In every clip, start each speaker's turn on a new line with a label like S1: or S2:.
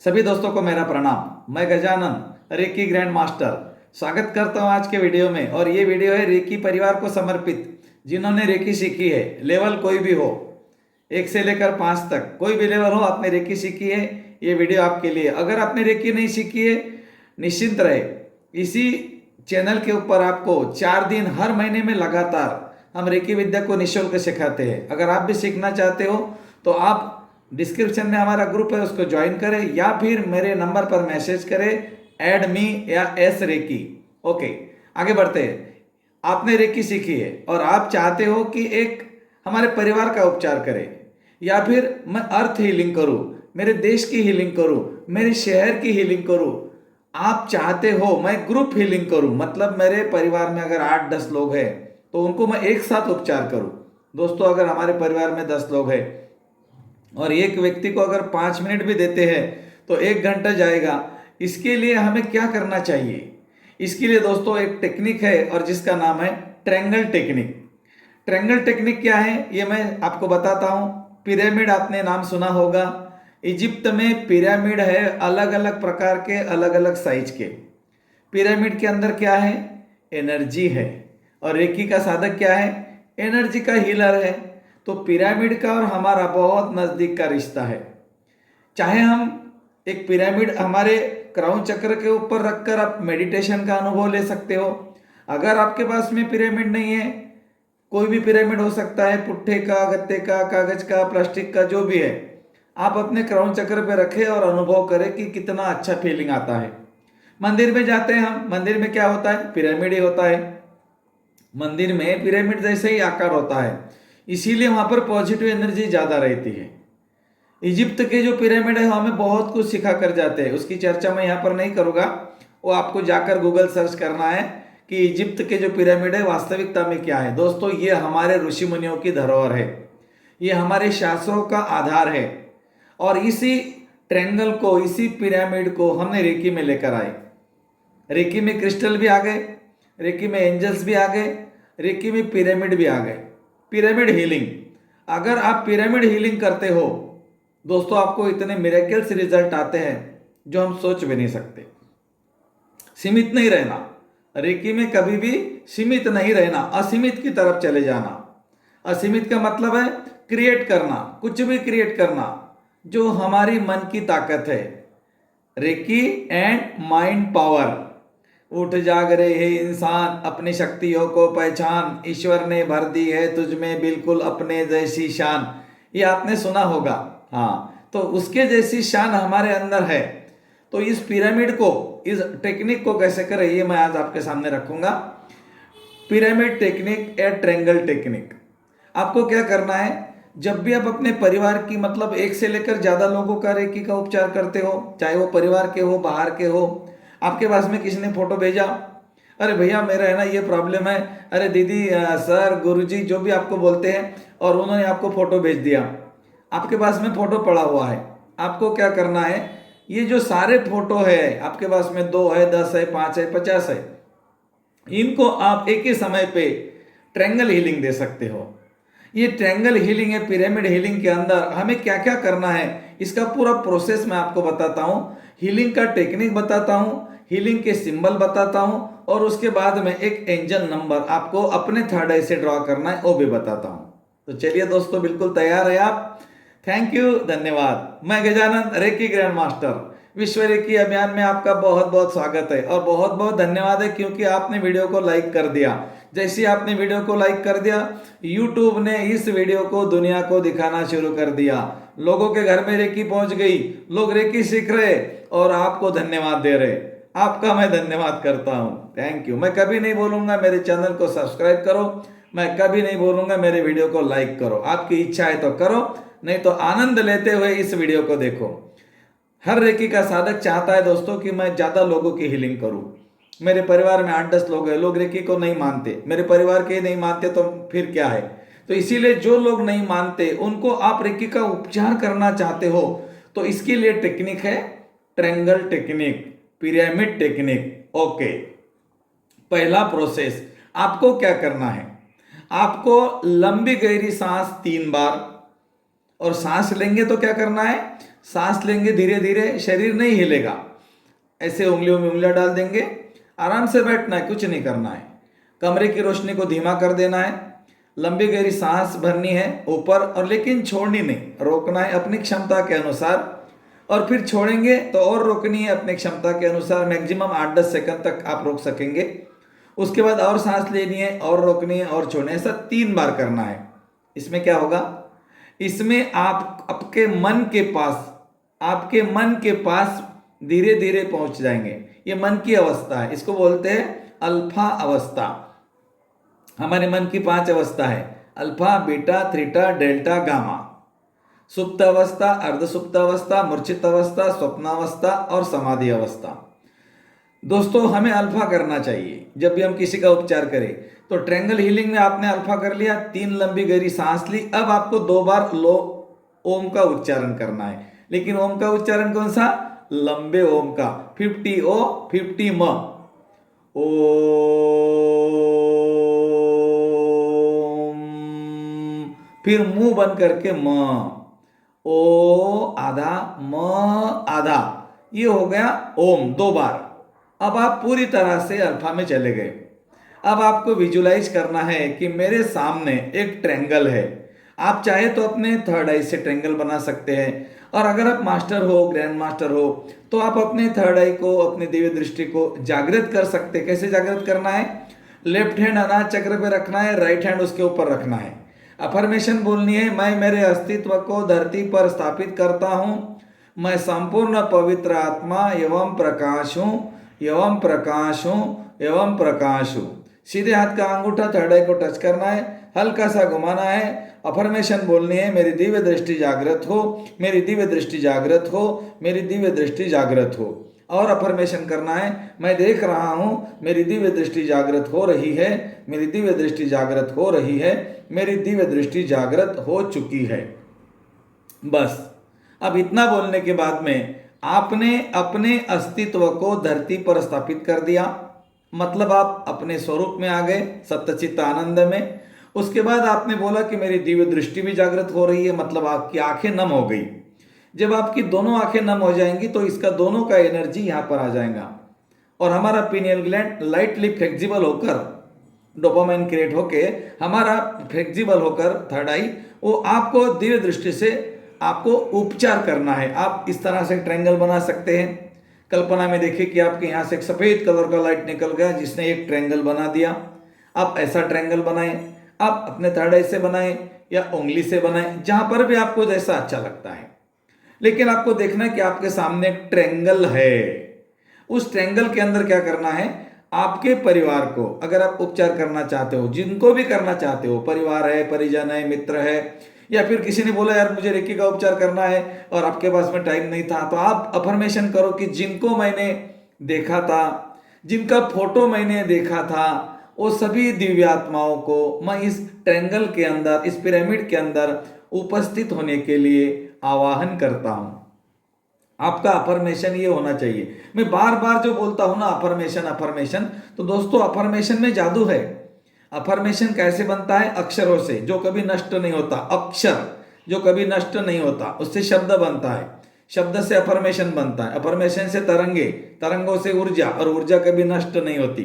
S1: सभी दोस्तों को मेरा प्रणाम। मैं गजानन रेकी ग्रैंड मास्टर स्वागत करता हूं आज के वीडियो में। और ये वीडियो है रेकी परिवार को समर्पित, जिन्होंने रेकी सीखी है। लेवल कोई भी हो, 1 से लेकर 5 तक, कोई भी लेवल हो, आपने रेकी सीखी है, ये वीडियो आपके लिए। अगर आपने रेकी नहीं सीखी है, निश्चिंत रहे, इसी चैनल के ऊपर आपको 4 दिन हर महीने में लगातार हम रेकी विद्या को निःशुल्क सिखाते हैं। अगर आप भी सीखना चाहते हो तो आप डिस्क्रिप्शन में हमारा ग्रुप है, उसको ज्वाइन करें या फिर मेरे नंबर पर मैसेज करें, ऐड मी या एस रेकी। ओके, आगे बढ़ते हैं। आपने रेकी सीखी है और आप चाहते हो कि एक हमारे परिवार का उपचार करें, या फिर मैं अर्थ हीलिंग करूं, मेरे देश की हीलिंग करूं, मेरे शहर की हीलिंग करूं। आप चाहते हो मैं ग्रुप हीलिंग करूं, मतलब मेरे परिवार में अगर 8-10 लोग हैं तो उनको मैं एक साथ उपचार करूं। दोस्तों, अगर हमारे परिवार में 10 लोग हैं और एक व्यक्ति को अगर 5 मिनट भी देते हैं तो 1 घंटा जाएगा। इसके लिए हमें क्या करना चाहिए? इसके लिए दोस्तों एक टेक्निक है और जिसका नाम है ट्रायंगल टेक्निक। ट्रायंगल टेक्निक क्या है ये मैं आपको बताता हूँ। पिरामिड आपने नाम सुना होगा। इजिप्ट में पिरामिड है, अलग अलग प्रकार के, अलग अलग साइज के। पिरामिड के अंदर क्या है? एनर्जी है। और रेकी का साधक क्या है? एनर्जी का हीलर है। तो पिरामिड का और हमारा बहुत नज़दीक का रिश्ता है। चाहे हम एक पिरामिड हमारे क्राउन चक्र के ऊपर रखकर आप मेडिटेशन का अनुभव ले सकते हो। अगर आपके पास में पिरामिड नहीं है, कोई भी पिरामिड हो सकता है, पुट्ठे का, गत्ते का, कागज का, प्लास्टिक का, जो भी है, आप अपने क्राउन चक्र पे रखें और अनुभव करें कि कितना अच्छा फीलिंग आता है। मंदिर में जाते हैं हम, मंदिर में क्या होता है? पिरामिड ही होता है। मंदिर में पिरामिड जैसे ही आकार होता है, इसीलिए वहां पर पॉजिटिव एनर्जी ज़्यादा रहती है। इजिप्ट के जो पिरामिड है हमें बहुत कुछ सिखा कर जाते हैं, उसकी चर्चा मैं यहाँ पर नहीं करूँगा। वो आपको जाकर गूगल सर्च करना है कि इजिप्ट के जो पिरामिड है वास्तविकता में क्या है। दोस्तों, ये हमारे ऋषि मुनियों की धरोहर है, ये हमारे शास्त्रों का आधार है। और इसी ट्रायंगल को, इसी पिरामिड को हमने रेकी में लेकर आए। रेकी में क्रिस्टल भी आ गए, रेकी में एंजल्स भी आ गए, रेकी में पिरामिड भी आ गए। पिरामिड हीलिंग, अगर आप पिरामिड हीलिंग करते हो दोस्तों, आपको इतने मिरेकल्स रिजल्ट आते हैं जो हम सोच भी नहीं सकते। सीमित नहीं रहना, रेकी में कभी भी सीमित नहीं रहना, असीमित की तरफ चले जाना। असीमित का मतलब है क्रिएट करना, कुछ भी क्रिएट करना, जो हमारी मन की ताकत है। Recce and mind power. उठ जाग रहे हे इंसान, अपनी शक्तियों को पहचान, ईश्वर ने भर दी है तुझ में बिल्कुल अपने जैसी शान। ये आपने सुना होगा। हाँ, तो उसके जैसी शान हमारे अंदर है। तो इस पिरामिड को, इस टेक्निक को कैसे करें ये मैं आज आपके सामने रखूंगा। पिरामिड टेक्निक या ट्रायंगल टेक्निक। आपको क्या करना है? जब भी आप अपने परिवार की, मतलब 1 से लेकर ज़्यादा लोगों का रेकी का उपचार करते हो, चाहे वो परिवार के हो, बाहर के हो, आपके पास में किसी ने फोटो भेजा, अरे भैया मेरा है ना ये प्रॉब्लम है, अरे दीदी, सर, गुरुजी, जो भी आपको बोलते हैं, और उन्होंने आपको फोटो भेज दिया। आपके पास में फोटो पड़ा हुआ है। आपको क्या करना है? ये जो सारे फोटो है आपके पास में, 2 है, 10 है, 5 है, 50 है, इनको आप एक ही समय पे ट्रायंगल हीलिंग दे सकते हो। ये ट्रायंगल हीलिंग है। पिरामिड हीलिंग के अंदर हमें क्या क्या करना है, इसका पूरा प्रोसेस मैं आपको बताता हूँ। हीलिंग का टेक्निक बताता हूँ, हीलिंग के सिंबल बताता हूँ, और उसके बाद में एक एंजल नंबर आपको अपने थर्ड आई से ड्रॉ करना है, वो भी बताता हूँ। तो चलिए दोस्तों, बिल्कुल तैयार है आप? थैंक यू, धन्यवाद। मैं गजानन रेकी ग्रैंड मास्टर विश्व रेकी अभियान में आपका बहुत बहुत स्वागत है और बहुत बहुत धन्यवाद है, क्योंकि आपने वीडियो को लाइक कर दिया। जैसे आपने वीडियो को लाइक कर दिया, यूट्यूब ने इस वीडियो को दुनिया को दिखाना शुरू कर दिया। लोगों के घर में रेकी पहुंच गई, लोग रेकी सीख रहे और आपको धन्यवाद दे रहे। आपका मैं धन्यवाद करता हूं। Thank you. मैं कभी नहीं बोलूंगा मेरे चैनल को सब्सक्राइब करो, मैं कभी नहीं बोलूंगा मेरे वीडियो को लाइक करो। आपकी इच्छा है तो करो, नहीं तो आनंद लेते हुए इस वीडियो को देखो। हर रेकी का साधक चाहता है दोस्तों कि मैं ज़्यादा लोगों की हीलिंग करूं। मेरे परिवार में 8-10 लोग हैं, लोग रेकी को नहीं मानते, मेरे परिवार के नहीं मानते, तो फिर क्या है? तो इसीलिए जो लोग नहीं मानते उनको आप रेकी का उपचार करना चाहते हो, तो इसके लिए टेक्निक है triangle technique, pyramid technique. Okay, पहला प्रोसेस, आपको क्या करना है? आपको लंबी गहरी सांस 3 बार, और सांस लेंगे तो क्या करना है? सांस लेंगे धीरे धीरे, शरीर नहीं हिलेगा, ऐसे उंगलियों में उंगलियां डाल देंगे, आराम से बैठना है, कुछ नहीं करना है। कमरे की रोशनी को धीमा कर देना है, लंबी गहरी सांस भरनी है ऊपर, और लेकिन छोड़नी नहीं, रोकना है अपनी क्षमता के अनुसार, और फिर छोड़ेंगे तो और रोकनी है अपनी क्षमता के अनुसार। मैक्सिमम 8-10 सेकंड तक आप रोक सकेंगे। उसके बाद और सांस लेनी है और रोकनी है और छोड़नी है, ऐसा 3 बार करना है। इसमें क्या होगा, इसमें आप आपके मन के पास धीरे धीरे पहुंच जाएंगे। ये मन की अवस्था है, इसको बोलते हैं अल्फा अवस्था। हमारे मन की 5 अवस्था है, alpha, beta, theta, delta, gamma. सुप्त अवस्था, अर्धसुप्त अवस्था, मूर्छित अवस्था, स्वप्नावस्था और समाधि अवस्था। दोस्तों, हमें अल्फा करना चाहिए जब भी हम किसी का उपचार करें। तो ट्रायंगल हीलिंग में आपने अल्फा कर लिया, 3 लंबी गहरी सांस ली। अब आपको 2 बार ओम का उच्चारण करना है, लेकिन ओम का उच्चारण कौन सा, लंबे ओम का, 50 ओ 50 म। ओम, फिर मुंह बंद करके म, ओ आधा, म आधा, ये हो गया ओम 2 बार। अब आप पूरी तरह से अल्फा में चले गए। अब आपको विजुलाइज करना है कि मेरे सामने एक ट्रायंगल है। आप चाहे तो अपने थर्ड आई से ट्रायंगल बना सकते हैं, और अगर आप मास्टर हो, ग्रैंड मास्टर हो, तो आप अपने थर्ड आई को, अपनी दिव्य दृष्टि को जागृत कर सकते हैं। कैसे जागृत करना है, लेफ्ट हैंड अनाज चक्र पे रखना है, राइट हैंड उसके ऊपर रखना है। अफर्मेशन बोलनी है, मैं मेरे अस्तित्व को धरती पर स्थापित करता हूं, मैं संपूर्ण पवित्र आत्मा एवं प्रकाश हूं, एवं प्रकाश हूं, एवं प्रकाश हूं। सीधे हाथ का अंगूठा थर्ड आई को टच करना है, हल्का सा घुमाना है। अफर्मेशन बोलनी है, मेरी दिव्य दृष्टि जागृत हो, मेरी दिव्य दृष्टि जागृत हो, मेरी दिव्य दृष्टि जागृत हो। और अफर्मेशन करना है, मैं देख रहा हूं, मेरी दिव्य दृष्टि जागृत हो रही है, मेरी दिव्य दृष्टि जागृत हो रही है, मेरी दिव्य दृष्टि जागृत हो चुकी है। बस अब इतना बोलने के बाद में आपने अपने अस्तित्व को धरती पर स्थापित कर दिया, मतलब आप अपने स्वरूप में आ गए, सत्चित आनंद में। उसके बाद आपने बोला कि मेरी दिव्य दृष्टि भी जागृत हो रही है, मतलब आपकी आंखें नम हो गई। जब आपकी दोनों आंखें नम हो जाएंगी तो इसका दोनों का एनर्जी यहाँ पर आ जाएगा, और हमारा पीनियल ग्लैंड लाइटली फ्लेक्सिबल होकर, डोपामाइन क्रिएट होके हमारा फ्लेक्सिबल होकर थर्ड आई, वो आपको दिव्य दृष्टि से आपको उपचार करना है। आप इस तरह से ट्रायंगल बना सकते हैं। कल्पना में देखिए कि आपके यहाँ से एक सफेद कलर का लाइट निकल गया जिसने एक ट्रायंगल बना दिया। आप ऐसा ट्रायंगल बनाएं, आप अपने थर्ड आई से बनाएं या उंगली से बनाएं, जहां पर भी आपको जैसा अच्छा लगता है। लेकिन आपको देखना है कि आपके सामने एक ट्रायंगल है। उस ट्रायंगल के अंदर क्या करना है, आपके परिवार को अगर आप उपचार करना चाहते हो, जिनको भी करना चाहते हो, परिवार है, परिजन है, मित्र है, या फिर किसी ने बोला यार मुझे रेकी का उपचार करना है और आपके पास में टाइम नहीं था, तो आप अफर्मेशन करो कि जिनको मैंने देखा था, जिनका फोटो मैंने देखा था, वो सभी दिव्यात्माओं को मैं इस ट्रायंगल के अंदर, इस पिरामिड के अंदर उपस्थित होने के लिए आवाहन करता हूं। आपका अफर्मेशन ये होना चाहिए। मैं बार बार जो बोलता हूं ना अफर्मेशन अफर्मेशन, तो दोस्तों अफर्मेशन में जादू है। अफर्मेशन कैसे बनता है, अक्षरों से, जो कभी नष्ट नहीं होता। अक्षर जो कभी नष्ट नहीं होता, उससे शब्द बनता है, शब्द से अफर्मेशन बनता है, अफर्मेशन से तरंगे, तरंगों से ऊर्जा, और ऊर्जा कभी नष्ट नहीं होती।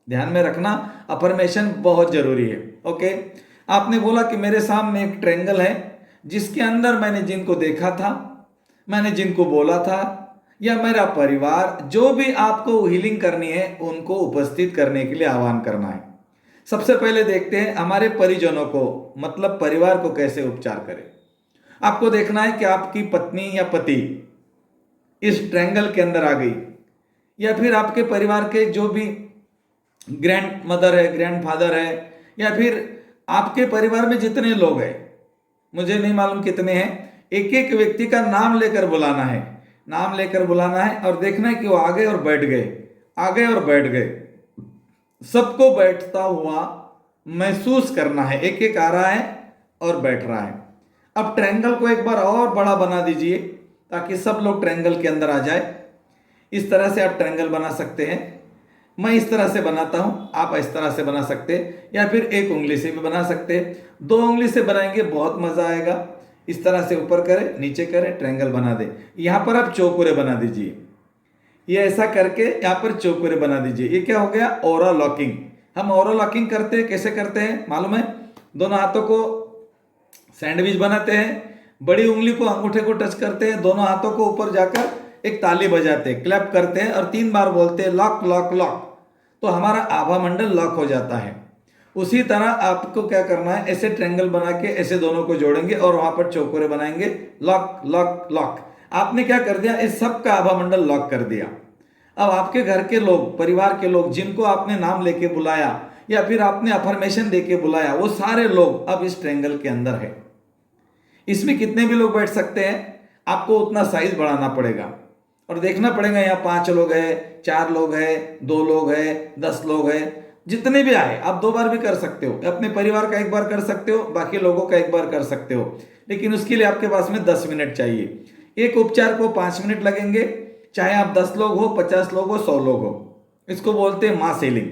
S1: ध्यान में रखना, अफर्मेशन बहुत जरूरी है। ओके, आपने बोला कि मेरे सामने एक ट्रायंगल है जिसके अंदर मैंने जिनको देखा था, मैंने जिनको बोला था, या मेरा परिवार, जो भी आपको हीलिंग करनी है उनको उपस्थित करने के लिए आह्वान करना है। सबसे पहले देखते हैं हमारे परिजनों को, मतलब परिवार को कैसे उपचार करें। आपको देखना है कि आपकी पत्नी या पति इस ट्रायंगल के अंदर आ गई, या फिर आपके परिवार के जो भी ग्रैंड मदर है, ग्रैंड फादर है, या फिर आपके परिवार में जितने लोग हैं, मुझे नहीं मालूम कितने हैं, एक एक व्यक्ति का नाम लेकर बुलाना है, नाम लेकर बुलाना है, और देखना है कि वो आ गए और बैठ गए, आ गए और बैठ गए। सबको बैठता हुआ महसूस करना है, एक एक आ रहा है और बैठ रहा है। अब ट्रायंगल को एक बार और बड़ा बना दीजिए ताकि सब लोग ट्रायंगल के अंदर आ जाए। इस तरह से आप ट्रायंगल बना सकते हैं। मैं इस तरह से बनाता हूं, आप इस तरह से बना सकते हैं, या फिर एक उंगली से भी बना सकते हैं। 2 उंगली से बनाएंगे बहुत मजा आएगा। इस तरह से ऊपर करें, नीचे करें, ट्रायंगल बना दे। यहाँ पर आप चौकोरे बना दीजिए। ये ऐसा करके यहाँ पर चौकोरे बना दीजिए। ये क्या हो गया? Aura locking. हम ऑरा लॉकिंग करते हैं, कैसे करते हैं मालूम है? दोनों हाथों को सैंडविच बनाते हैं, बड़ी उंगली को अंगूठे को टच करते हैं, दोनों हाथों को ऊपर जाकर एक ताली बजाते हैं, क्लैप करते हैं और 3 बार बोलते हैं लॉक लॉक लॉक, तो हमारा आभा मंडल लॉक हो जाता है। उसी तरह आपको क्या करना है, ऐसे ट्रायंगल बना के ऐसे दोनों को जोड़ेंगे और वहां पर चौकोरे बनाएंगे, लॉक लॉक लॉक। आपने क्या कर दिया? इस सब का आभा मंडल लॉक कर दिया। अब आपके घर के लोग, परिवार के लोग जिनको आपने नाम लेके बुलाया या फिर आपने अफर्मेशन देके बुलाया, वो सारे लोग अब इस ट्रायंगल के अंदर है। इसमें कितने भी लोग बैठ सकते हैं, आपको उतना साइज बढ़ाना पड़ेगा और देखना पड़ेगा यहाँ 5 लोग है, 4 लोग है, 2 लोग है, 10 लोग है, जितने भी आए आप 2 बार भी कर सकते हो। अपने परिवार का 1 बार कर सकते हो, बाकी लोगों का 1 बार कर सकते हो, लेकिन उसके लिए आपके पास में 10 मिनट चाहिए। एक उपचार को 5 मिनट लगेंगे, चाहे आप 10 लोग हो, 50 लोग हो, 100 लोग हो। इसको बोलते हैं मास हीलिंग।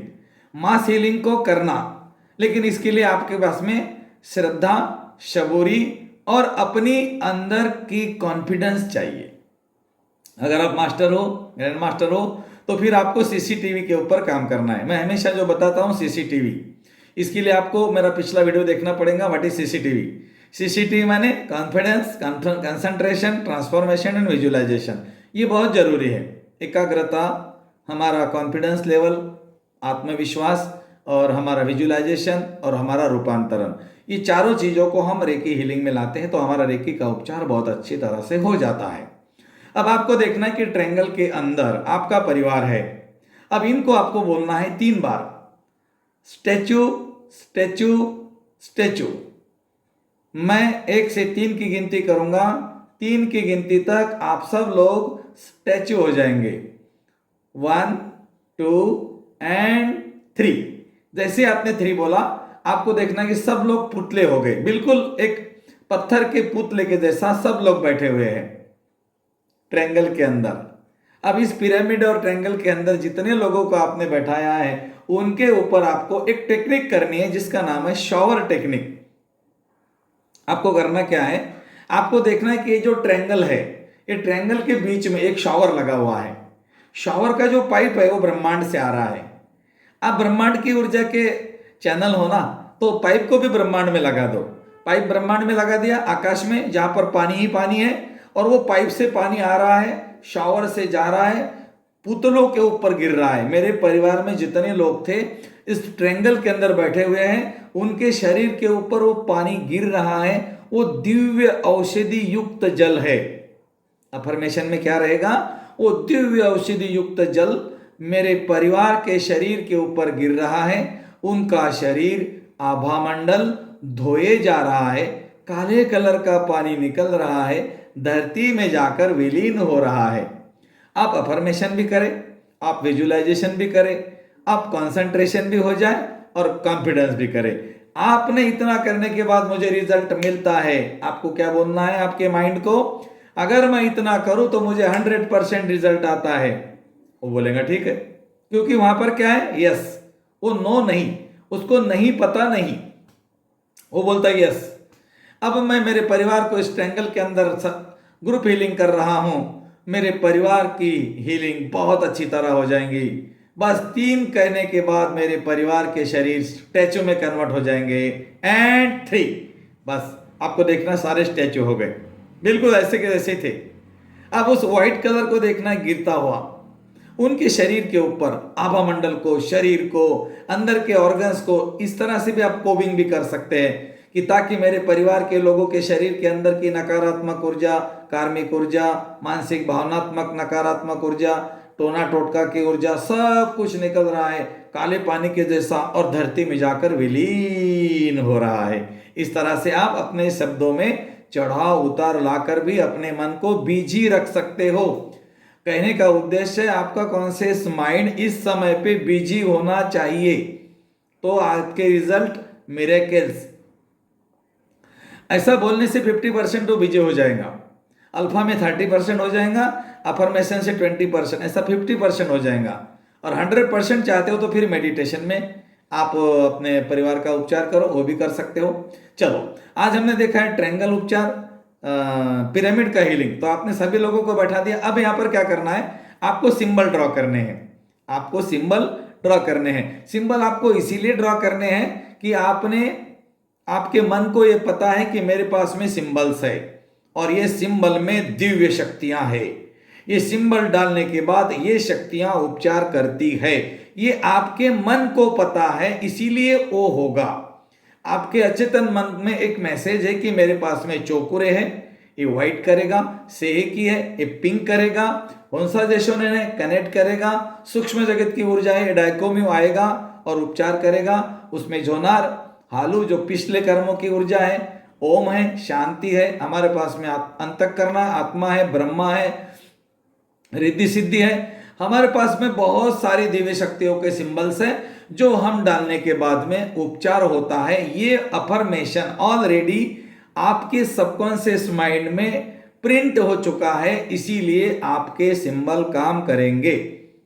S1: मास हीलिंग को करना, लेकिन इसके लिए आपके पास में श्रद्धा, शबूरी और अपनी अंदर की कॉन्फिडेंस चाहिए। अगर आप मास्टर हो, ग्रैंड मास्टर हो, तो फिर आपको सीसीटीवी के ऊपर काम करना है। मैं हमेशा जो बताता हूं सीसीटीवी, इसके लिए आपको मेरा पिछला वीडियो देखना पड़ेगा। What is CCTV? सीसीटीवी माने confidence, concentration, transformation and visualisation. ये बहुत जरूरी है। एकाग्रता, हमारा कॉन्फिडेंस लेवल, आत्मविश्वास और हमारा विजुअलाइजेशन और हमारा रूपांतरण, ये चारों चीजों को हम रेकी हीलिंग में लाते हैं तो हमारा रेकी का उपचार बहुत अच्छी तरह से हो जाता है। अब आपको देखना है कि ट्रायंगल के अंदर आपका परिवार है। अब इनको आपको बोलना है 3 बार, स्टैचू स्टैचू स्टैचू। मैं 1 से 3 की गिनती करूंगा, 3 की गिनती तक आप सब लोग स्टैचू हो जाएंगे। 1 2 एंड 3। जैसे आपने 3 बोला, आपको देखना कि सब लोग पुतले हो गए, बिल्कुल एक पत्थर के पुतले के जैसा सब लोग बैठे हुए हैं ट्रायंगल के अंदर। अब इस पिरामिड और ट्रायंगल के अंदर जितने लोगों को आपने बैठाया है, उनके ऊपर आपको एक टेक्निक करनी है जिसका नाम है शॉवर टेक्निक। आपको करना क्या है, आपको देखना है कि ये जो ट्रायंगल है, ये ट्रायंगल के बीच में एक शॉवर लगा हुआ है। शॉवर का जो पाइप है वो ब्रह्मांड से आ रहा है। आप ब्रह्मांड की ऊर्जा के चैनल हो ना, तो पाइप को भी ब्रह्मांड में लगा दो। पाइप ब्रह्मांड में लगा दिया, आकाश में, जहां पर पानी ही पानी है, और वो पाइप से पानी आ रहा है, शॉवर से जा रहा है, पुतलों के ऊपर गिर रहा है। मेरे परिवार में जितने लोग थे इस ट्रायंगल के अंदर बैठे हुए हैं, उनके शरीर के ऊपर वो पानी गिर रहा है। वो दिव्य औषधि युक्त जल है। अफर्मेशन में क्या रहेगा? वो दिव्य औषधि युक्त जल मेरे परिवार के शरीर के ऊपर गिर रहा है। उनका शरीर आभामंडल धोए जा रहा है, काले कलर का पानी निकल रहा है, धरती में जाकर विलीन हो रहा है। आप अफर्मेशन भी करें, आप विजुअलाइजेशन भी करें, आप कंसंट्रेशन भी हो जाए और कॉन्फिडेंस भी करें। आपने इतना करने के बाद मुझे रिजल्ट मिलता है, आपको क्या बोलना है आपके माइंड को? अगर मैं इतना करूं तो मुझे 100% रिजल्ट आता है। वो बोलेगा ठीक है, क्योंकि वहां पर क्या है? यस। वो नो नहीं, उसको नहीं पता नहीं, वो बोलता है यस। अब मैं मेरे परिवार को इस ट्रायंगल के अंदर ग्रुप हीलिंग कर रहा हूं, मेरे परिवार की हीलिंग बहुत अच्छी तरह हो जाएंगी। बस 3 कहने के बाद मेरे परिवार के शरीर स्टैचू में कन्वर्ट हो जाएंगे। एंड 3, बस आपको देखना सारे स्टैचू हो गए, बिल्कुल ऐसे के जैसे थे। अब उस व्हाइट कलर को देखना गिरता हुआ उनके शरीर के ऊपर, आभा मंडल को, शरीर को, अंदर के ऑर्गन्स को। इस तरह से भी आप कोबिंग भी कर सकते हैं कि ताकि मेरे परिवार के लोगों के शरीर के अंदर की नकारात्मक ऊर्जा, कार्मिक ऊर्जा, मानसिक भावनात्मक नकारात्मक ऊर्जा, टोना टोटका की ऊर्जा, सब कुछ निकल रहा है काले पानी के जैसा और धरती में जाकर विलीन हो रहा है। इस तरह से आप अपने शब्दों में चढ़ाव उतार लाकर भी अपने मन को बिजी रख सकते हो। कहने का उद्देश्य है आपका कॉन्शियस माइंड इस समय पे बिजी होना चाहिए, तो आपके रिजल्ट मिरेकल्स। ऐसा बोलने से 50% वो बिजी हो जाएगा, अल्फा में 30% हो जाएगा, अफर्मेशन से 20%, ऐसा 50% हो जाएगा। और 100% चाहते हो तो फिर मेडिटेशन में आप अपने परिवार का उपचार करो, वो भी कर सकते हो। चलो, आज हमने देखा है ट्रायंगल उपचार, पिरामिड का हीलिंग। तो आपने सभी लोगों को बैठा दिया। अब यहाँ पर क्या करना है, आपको सिंबल ड्रॉ करने हैं। आपको सिंबल ड्रॉ करने हैं। सिंबल आपको इसीलिए ड्रॉ करने हैं कि आपके मन को ये पता है कि मेरे पास में सिंबल्स है और ये सिंबल में दिव्य शक्तियां है। ये सिंबल डालने के बाद ये शक्तियां उपचार करती है। ये आपके मन को पता है, इसीलिए वो होगा। आपके अचेतन मन में एक मैसेज है कि मेरे पास में चौकुरे है, ये व्हाइट करेगा, सेहेकी है, ये पिंक करेगा, होंसा जैसो ने कनेक्ट करेगा, सूक्ष्म जगत की ऊर्जा है, डाइकोम्यू आएगा और उपचार करेगा। उसमें जोनार हालू जो पिछले कर्मों की ऊर्जा है, ओम है, शांति है, हमारे पास में अंतःकरण आत्मा है, ब्रह्मा है, रिद्धि सिद्धि है। हमारे पास में बहुत सारी दिव्य शक्तियों के सिंबल्स हैं जो हम डालने के बाद में उपचार होता है। ये अफर्मेशन ऑलरेडी आपके सबकॉन्शियस माइंड में प्रिंट हो चुका है, इसीलिए आपके सिंबल काम करेंगे।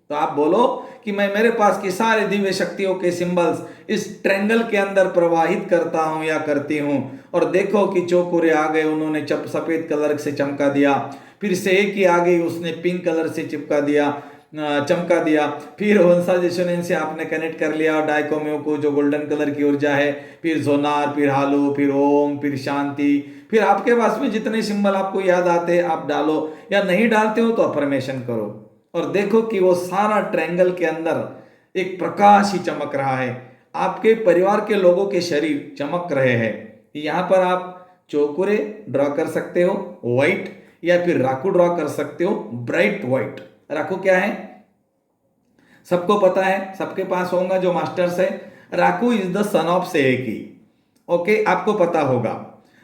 S1: तो आप बोलो कि मैं मेरे पास की सारी दिव्य शक्तियों के सिंबल्स इस ट्रायंगल के अंदर प्रवाहित करता हूं या करती हूं, और देखो कि चौकुरे आ गए, उन्होंने सफेद कलर से चमका दिया, फिर सेहेकी आ गई, उसने पिंक कलर से चमका दिया, फिर होंसा जेसोनेन से आपने कनेक्ट कर लिया डाइकोम्यो को जो गोल्डन कलर की ऊर्जा है, फिर जोनार, फिर हालू, फिर ओम, फिर शांति, फिर आपके पास में जितने सिंबल आपको याद आते हैं आप डालो, या नहीं डालते हो तो अफर्मेशन करो और देखो कि वो सारा ट्रायंगल के अंदर एक प्रकाश ही चमक रहा है। आपके परिवार के लोगों के शरीर चमक रहे हैं। यहाँ पर आप चौकुरे ड्रॉ कर सकते हो व्हाइट, या फिर राकू ड्रॉ कर सकते हो ब्राइट व्हाइट। राकू क्या है सबको पता है, सबके पास होगा जो मास्टर्स है। Raku is the son of Saheki. Okay, आपको पता होगा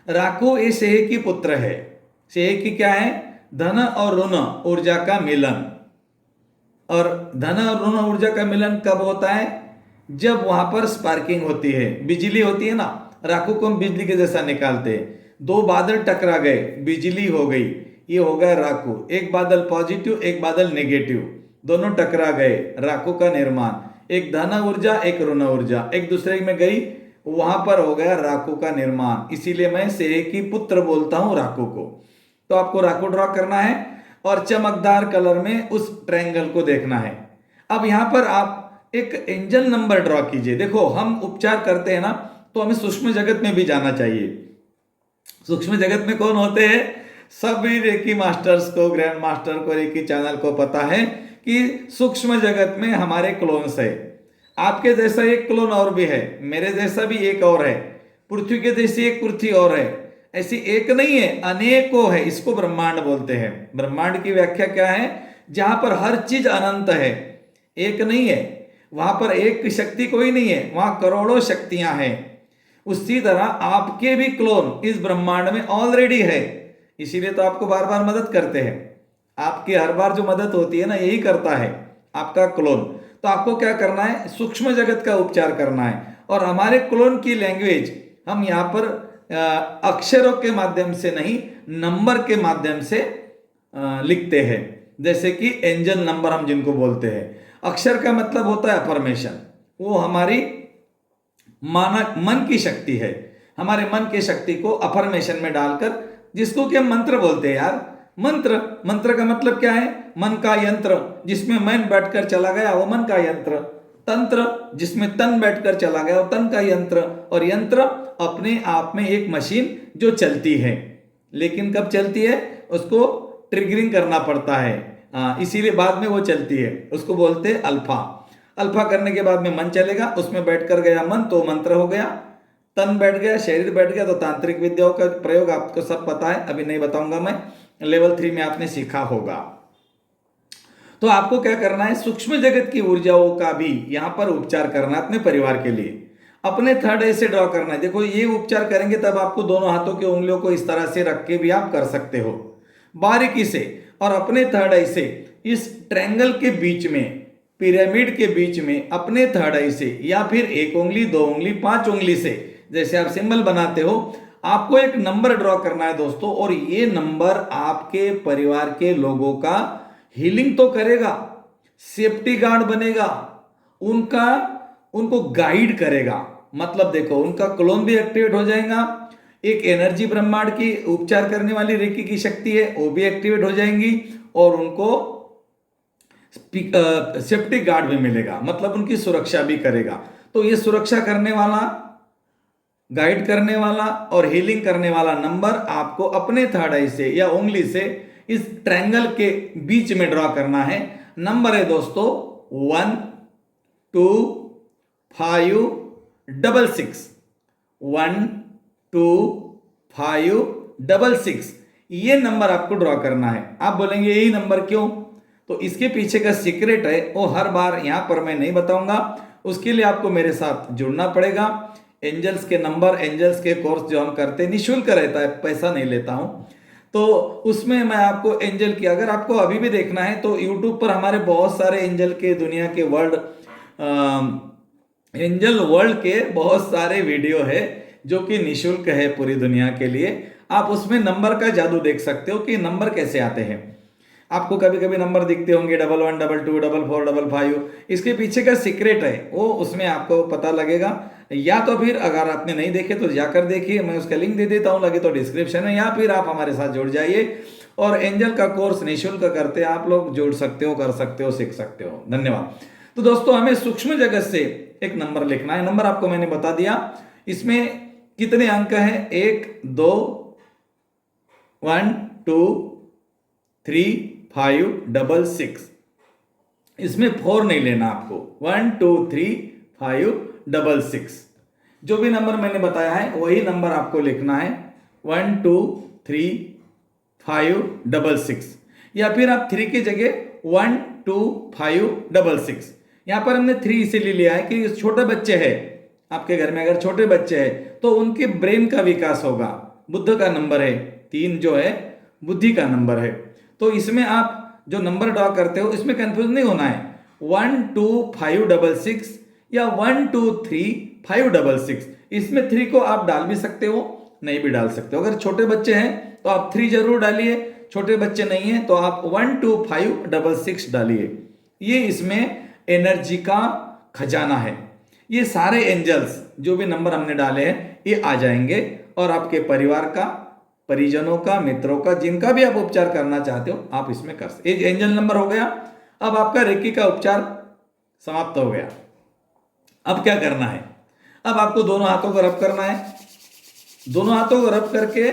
S1: राकू ये सेहेकी पुत्र है। सेहेकी क्या है, धन और ऋण ऊर्जा का मिलन। और धन और ऋण ऊर्जा का मिलन कब होता है, जब वहां पर स्पार्किंग होती है, बिजली होती है ना। राकू को हम बिजली के जैसा निकालते हैं। दो बादल टकरा गए, बिजली हो गई, ये हो गया राकू। एक बादल पॉजिटिव, एक बादल नेगेटिव, दोनों टकरा गए, राकू का निर्माण। एक धन ऊर्जा, एक ऋण ऊर्जा एक दूसरे में गई, वहां पर हो गया राकू का निर्माण। इसीलिए मैं सेहेकी पुत्र बोलता हूं राकू को। तो आपको राकू ड्रॉ करना है और चमकदार कलर में उस ट्रायंगल को देखना है। अब यहां पर आप एक एंजल नंबर ड्रॉ कीजिए। देखो हम उपचार करते हैं ना, तो हमें सूक्ष्म जगत में भी जाना चाहिए। सूक्ष्म जगत में कौन होते हैं, सभी रेकी मास्टर्स को, ग्रैंड मास्टर को, रेकी चैनल को पता है कि सूक्ष्म जगत में हमारे क्लोन्स है। आपके जैसा एक क्लोन और भी है, मेरे जैसा भी एक और है, पृथ्वी के जैसी एक पृथ्वी और है। ऐसी एक नहीं है, अनेकों है। इसको ब्रह्मांड बोलते हैं। ब्रह्मांड की व्याख्या क्या है, जहां पर हर चीज अनंत है, एक नहीं है। वहां पर एक शक्ति कोई नहीं है, वहां करोड़ों शक्तियां हैं। उसी तरह आपके भी क्लोन इस ब्रह्मांड में ऑलरेडी है, इसीलिए तो आपको बार बार मदद करते हैं। आपकी हर बार जो मदद होती है ना, यही करता है आपका क्लोन। तो आपको क्या करना है, सूक्ष्म जगत का उपचार करना है। और हमारे क्लोन की लैंग्वेज हम यहाँ पर अक्षरों के माध्यम से नहीं, नंबर के माध्यम से लिखते हैं। जैसे कि एंजल नंबर हम जिनको बोलते हैं। अक्षर का मतलब होता है अफर्मेशन, वो हमारी मन की शक्ति है। हमारे मन की शक्ति को अफर्मेशन में डालकर, जिसको कि हम मंत्र बोलते हैं यार। मंत्र का मतलब क्या है, मन का यंत्र, जिसमें मन बैठकर चला गया वो मन का यंत्र। तंत्र, जिसमें तन बैठकर चला गया वो तन का यंत्र। और यंत्र अपने आप में एक मशीन जो चलती है, लेकिन कब चलती है, उसको ट्रिगरिंग करना पड़ता है, इसीलिए बाद में वो चलती है। उसको बोलते हैं अल्फा। अल्फा करने के बाद में मन चलेगा, उसमें बैठकर गया मन तो मंत्र हो गया। तन बैठ गया, शरीर बैठ गया तो तांत्रिक विद्याओं का प्रयोग आपको सब पता है, अभी नहीं बताऊंगा मैं, लेवल 3 में आपने सीखा होगा। तो आपको क्या करना है, सूक्ष्म जगत की ऊर्जाओं का भी यहां पर उपचार करना है अपने परिवार के लिए। अपने थर्ड आई से ड्रॉ करना है। देखो ये उपचार करेंगे तब आपको दोनों हाथों की उंगलियों को इस तरह से रख के भी आप कर सकते हो बारीकी से। और अपने थर्ड आई से इस ट्रायंगल के बीच में, पिरामिड के बीच में अपने थर्ड आई से, या फिर 1 उंगली, 2 उंगली, 5 उंगली से, जैसे आप सिंबल बनाते हो, आपको एक नंबर ड्रॉ करना है दोस्तों। और ये नंबर आपके परिवार के लोगों का हीलिंग तो करेगा, सेफ्टी गार्ड बनेगा, उनको गाइड करेगा। मतलब देखो उनका क्लोन भी एक्टिवेट हो जाएगा, एक एनर्जी ब्रह्मांड की उपचार करने वाली रेकी की शक्ति है, वो भी एक्टिवेट हो जाएंगी और उनको सेफ्टी गार्ड भी मिलेगा, मतलब उनकी सुरक्षा भी करेगा। तो ये सुरक्षा करने वाला, गाइड करने वाला और हीलिंग करने वाला नंबर आपको अपने थर्ड आई से या उंगली से इस ट्रायंगल के बीच में ड्रॉ करना है। नंबर है दोस्तों 1 2 5 6 6, 1 2 5 6 6, ये नंबर आपको ड्रॉ करना है। आप बोलेंगे यही नंबर क्यों? तो इसके पीछे का सीक्रेट है, वो हर बार यहां पर मैं नहीं बताऊंगा। उसके लिए आपको मेरे साथ जुड़ना पड़ेगा। एंजल्स के नंबर, एंजल्स के कोर्स जो हम करते हैं निःशुल्क रहता है, पैसा नहीं लेता हूं। तो उसमें मैं आपको एंजल की, अगर आपको अभी भी देखना है तो यूट्यूब पर हमारे बहुत सारे एंजल के, दुनिया के एंजल वर्ल्ड के बहुत सारे वीडियो है जो कि निःशुल्क है पूरी दुनिया के लिए। आप उसमें नंबर का जादू देख सकते हो कि नंबर कैसे आते हैं। आपको कभी कभी नंबर दिखते होंगे 11 22 44 55, इसके पीछे का सीक्रेट है वो उसमें आपको पता लगेगा। या तो फिर अगर आपने नहीं देखे तो जाकर देखिए, मैं उसका लिंक दे देता हूँ, लगे तो डिस्क्रिप्शन में, या फिर आप हमारे साथ जुड़ जाइए और एंजल का कोर्स निःशुल्क करते आप लोग जुड़ सकते हो, कर सकते हो, सीख सकते हो। धन्यवाद। तो दोस्तों हमें सूक्ष्म जगत से एक नंबर लिखना है। नंबर आपको मैंने बता दिया, इसमें कितने अंक हैं? 1 2 1 2 3 5 6 6, इसमें 4 नहीं लेना आपको। 1 2 3 5 6 6, जो भी नंबर मैंने बताया है वही नंबर आपको लिखना है। 1 2 3 5 6 6, या फिर आप 3 की जगह 1 2 5 6 6। यहां पर हमने 3 इसीलिए लिया है कि छोटे बच्चे हैं आपके घर में, अगर छोटे बच्चे हैं तो उनके ब्रेन का विकास होगा। बुद्ध का नंबर है 3, जो है बुद्धि का नंबर है। तो इसमें आप जो नंबर ड्रॉ करते हो इसमें कंफ्यूज नहीं होना है। 1 2 5 6 6 या 1 2 3 5 6 6, इसमें 3 को आप डाल भी सकते हो, नहीं भी डाल सकते हो। अगर छोटे बच्चे हैं तो आप 3 जरूर डालिए, छोटे बच्चे नहीं हैं तो आप 1 2 5 6 डालिए। ये इसमें एनर्जी का खजाना है। ये सारे एंजल्स जो भी नंबर हमने डाले हैं ये आ जाएंगे और आपके परिवार का, परिजनों का, मित्रों का, जिनका भी आप उपचार करना चाहते हो आप इसमें कर सकते। एक एंजल नंबर हो गया। अब आपका रेकी का उपचार समाप्त हो गया। अब क्या करना है? अब आपको दोनों हाथों को रब करना है। दोनों हाथों को रब करके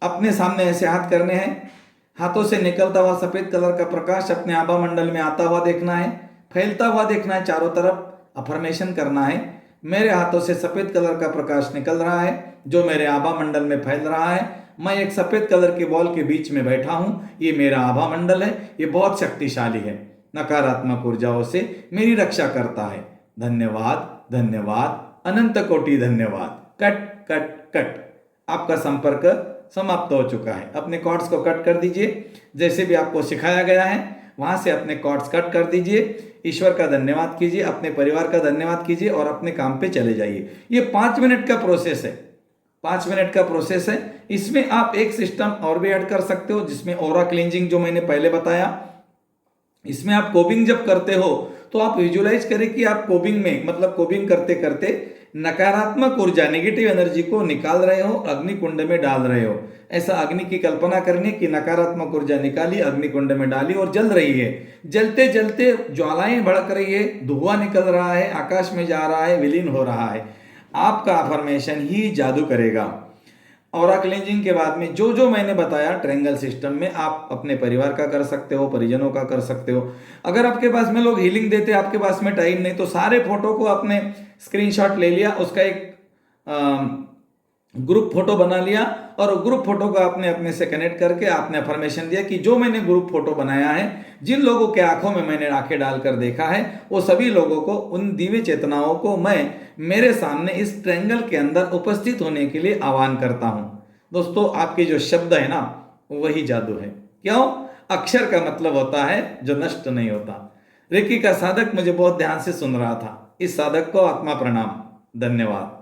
S1: अपने सामने ऐसे हाथ करने हैं। हाथों से निकलता हुआ सफेद कलर का प्रकाश अपने आभा मंडल में आता हुआ देखना है, फैलता हुआ देखना है चारों तरफ। अफर्मेशन करना है, मेरे हाथों से सफेद कलर का प्रकाश निकल रहा है जो मेरे आभा मंडल में फैल रहा है। मैं एक सफेद कलर के बॉल के बीच में बैठा हूं, ये मेरा आभा मंडल है, ये बहुत शक्तिशाली है, नकारात्मक ऊर्जाओं से मेरी रक्षा करता है। धन्यवाद, धन्यवाद, अनंत कोटि धन्यवाद। कट कट कट, आपका संपर्क समाप्त हो चुका है। अपने कॉर्ड्स को कट कर दीजिए, जैसे भी आपको सिखाया गया है वहां से अपने कॉर्ड्स कट कर दीजिए। ईश्वर का धन्यवाद कीजिए, अपने परिवार का धन्यवाद कीजिए और अपने काम पे चले जाइए। ये 5 मिनट का प्रोसेस है, 5 मिनट का प्रोसेस है। इसमें आप एक सिस्टम और भी ऐड कर सकते हो जिसमें ऑरा क्लींजिंग, जो मैंने पहले बताया, इसमें आप कोबिंग जब करते हो तो आप विजुलाइज करें कि आप कोबिंग में, मतलब कोबिंग करते करते नकारात्मक ऊर्जा, नेगेटिव एनर्जी को निकाल रहे हो, अग्नि कुंड में डाल रहे हो। ऐसा अग्नि की कल्पना करनी कि नकारात्मक ऊर्जा निकाली, अग्नि कुंड में डाली और जल रही है। जलते जलते ज्वालाएं भड़क रही है, धुआं निकल रहा है, आकाश में जा रहा है, विलीन हो रहा है। आपका अफर्मेशन ही जादू करेगा। ऑरा क्लींजिंग के बाद में जो जो मैंने बताया ट्रायंगल सिस्टम में आप अपने परिवार का कर सकते हो, परिजनों का कर सकते हो। अगर आपके पास में लोग हीलिंग देते, आपके पास में टाइम नहीं, तो सारे फोटो को आपने स्क्रीनशॉट ले लिया, उसका एक ग्रुप फोटो बना लिया और ग्रुप फोटो को आपने अपने से कनेक्ट करके आपने अफर्मेशन दिया कि जो मैंने ग्रुप फोटो बनाया है, जिन लोगों के आंखों में मैंने आंखें डालकर देखा है, वो सभी लोगों को, उन दिव्य चेतनाओं को मैं मेरे सामने इस ट्रायंगल के अंदर उपस्थित होने के लिए आह्वान करता हूं। दोस्तों, आपके जो शब्द है ना, वही जादू है। क्यों? अक्षर का मतलब होता है जो नष्ट नहीं होता। रेकी का साधक मुझे बहुत ध्यान से सुन रहा था। इस साधक को आत्मा प्रणाम, धन्यवाद।